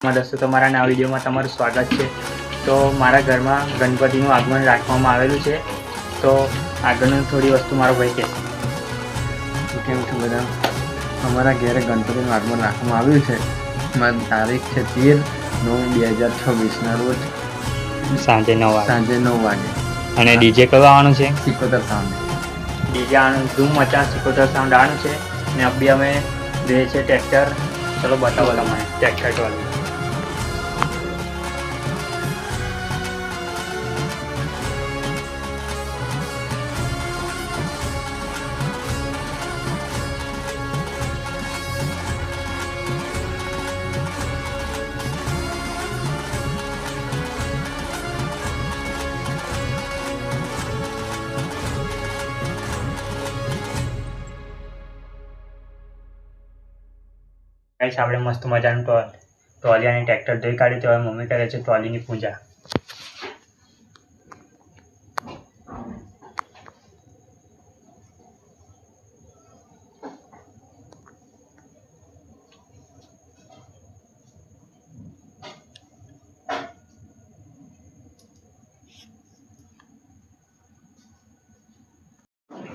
દોસ્તો, તમારા નવા વિડીયોમાં તમારું સ્વાગત છે। તો મારા ઘરમાં ગણપતિનું આગમન રાખવામાં આવેલું છે, તો આગળનું થોડી વસ્તુ મારો ભાઈ કહેશે। કેમ છો બધા? અમારા ઘરે ગણપતિનું આગમન રાખવામાં આવ્યું છે। મારી તારીખ છે 13/9/2026 રોજ સાંજે 9 વાગે। અને ડીજે કયું આવવાનું છે? સિકોતર સાઉન્ડ ડીજે આવવાનું, ધૂમ મચા સિકોતર સાઉન્ડ આવવાનું છે। ને અભી અમે જોઈએ છે ટ્રેક્ટર। ચલો બતાવો તમારે ટ્રેક્ટર ટ્રોલી। ગાઈસ, આપણે મસ્ત મજાનું ટ્રોલી અને ટ્રેક્ટર ધોઈ કાઢ્યું, તો હવે મમ્મી કરે છે ટ્રોલીની પૂજા।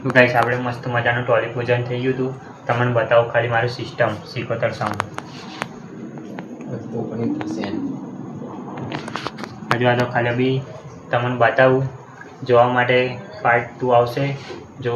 તો ગાઈસ, આપણે મસ્ત મજાનું ટ્રોલી પૂજન થઈ ગયું હતું। તમને બતાવું ખાલી મારું સિસ્ટમ સિકોતર સાઉન્ડ। હજુ આ તો ખાલી બી તમને બતાવું, જોવા માટે પાર્ટ 2 આવશે। જો